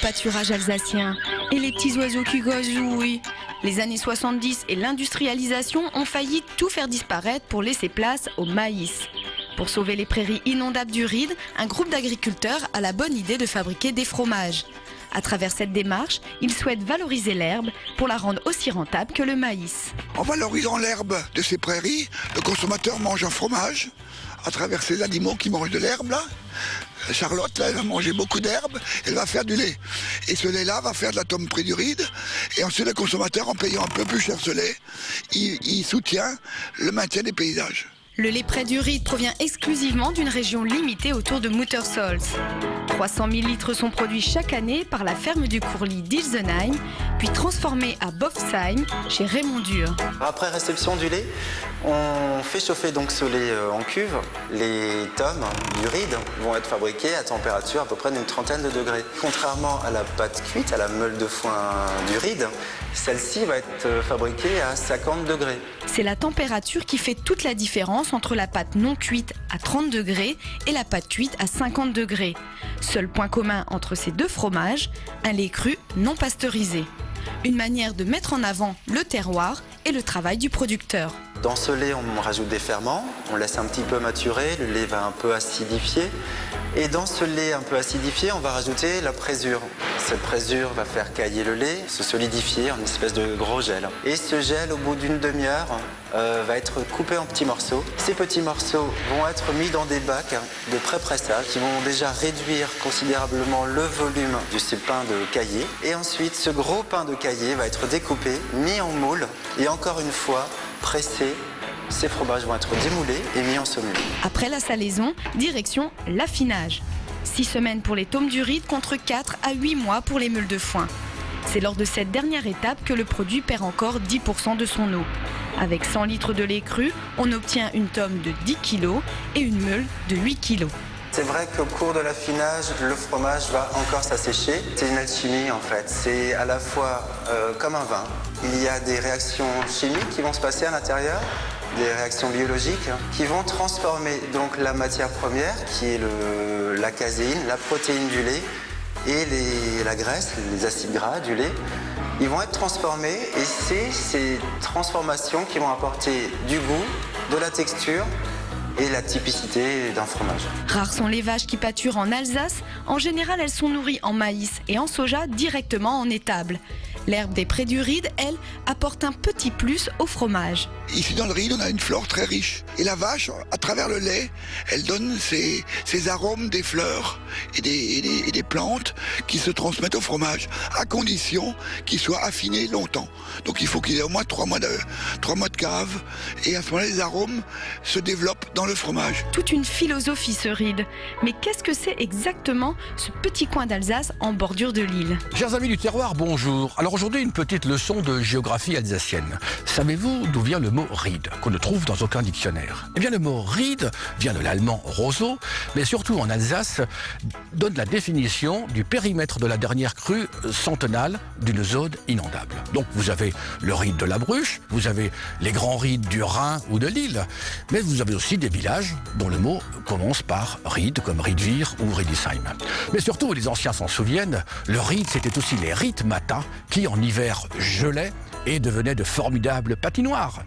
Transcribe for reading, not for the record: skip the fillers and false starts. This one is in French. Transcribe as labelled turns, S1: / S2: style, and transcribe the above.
S1: pâturage alsacien. Et les petits oiseaux qui gazouillent. Les années 70 et l'industrialisation ont failli tout faire disparaître pour laisser place au maïs. Pour sauver les prairies inondables du Ride, un groupe d'agriculteurs a la bonne idée de fabriquer des fromages. À travers cette démarche, ils souhaitent valoriser l'herbe pour la rendre aussi rentable que le maïs.
S2: En valorisant l'herbe de ces prairies, le consommateur mange un fromage à travers ces animaux qui mangent de l'herbe là. Charlotte, là, elle va manger beaucoup d'herbe, elle va faire du lait. Et ce lait-là va faire de la tome près du Ride. Et ensuite, le consommateur, en payant un peu plus cher ce lait, il soutient le maintien des paysages.
S1: Le lait près du Ride provient exclusivement d'une région limitée autour de Muttersols. 300 000 litres sont produits chaque année par la ferme du Courlis d'Ilsenheim, puis transformés à Bofsheim chez Raymond Dur.
S3: Après réception du lait, on fait chauffer donc ce lait en cuve. Les tomes du Ride vont être fabriqués à température à peu près d'une trentaine de degrés. Contrairement à la pâte cuite, à la meule de foin du Ride, celle-ci va être fabriquée à 50 degrés.
S1: C'est la température qui fait toute la différence entre la pâte non cuite à 30 degrés et la pâte cuite à 50 degrés. Seul point commun entre ces deux fromages, un lait cru non pasteurisé. Une manière de mettre en avant le terroir et le travail du producteur.
S3: Dans ce lait, on rajoute des ferments, on laisse un petit peu maturer, le lait va un peu acidifier. Et dans ce lait un peu acidifié, on va rajouter la présure. Cette présure va faire cailler le lait, se solidifier en une espèce de gros gel. Et ce gel, au bout d'une demi-heure, va être coupé en petits morceaux. Ces petits morceaux vont être mis dans des bacs de pré-pressage qui vont déjà réduire considérablement le volume de ces pains de caillé. Et ensuite, ce gros pain de caillé va être découpé, mis en moule et encore une fois pressé. Ces fromages vont être démoulés et mis en saumure.
S1: Après la salaison, direction l'affinage. 6 semaines pour les tomes du Ride contre 4 à 8 mois pour les meules de foin. C'est lors de cette dernière étape que le produit perd encore 10% de son eau. Avec 100 litres de lait cru, on obtient une tome de 10 kg et une meule de 8 kg.
S3: C'est vrai qu'au cours de l'affinage, le fromage va encore s'assécher. C'est une alchimie en fait. C'est à la fois comme un vin. Il y a des réactions chimiques qui vont se passer à l'intérieur, des réactions biologiques qui vont transformer donc la matière première qui est la caséine, la protéine du lait et la graisse, les acides gras du lait. Ils vont être transformés et c'est ces transformations qui vont apporter du goût, de la texture et la typicité d'un fromage.
S1: Rares sont les vaches qui pâturent en Alsace. En général, elles sont nourries en maïs et en soja directement en étable. L'herbe des prés du Ride, elle, apporte un petit plus au fromage.
S2: Ici dans le Ride, on a une flore très riche. Et la vache, à travers le lait, elle donne ses arômes des fleurs et des plantes qui se transmettent au fromage, à condition qu'il soit affiné longtemps. Donc il faut qu'il ait au moins 3 mois de cave. Et à ce moment-là, les arômes se développent dans le fromage.
S1: Toute une philosophie ce Ride. Mais qu'est-ce que c'est exactement ce petit coin d'Alsace en bordure de l'île?
S4: Chers amis du terroir, bonjour. Alors aujourd'hui, une petite leçon de géographie alsacienne. Savez-vous d'où vient le mot Ride, qu'on ne trouve dans aucun dictionnaire? Eh bien, le mot Ride vient de l'allemand roseau, mais surtout en Alsace, donne la définition du périmètre de la dernière crue centennale d'une zone inondable. Donc vous avez le Ride de la Bruche, vous avez les grands rides du Rhin ou de Lille, mais vous avez aussi des villages dont le mot commence par Ride, comme Riedvir ou Riedisheim. Mais surtout, les anciens s'en souviennent, le Ride, c'était aussi les Riedmatas qui, en hiver, gelaient et devenaient de formidables patinoires.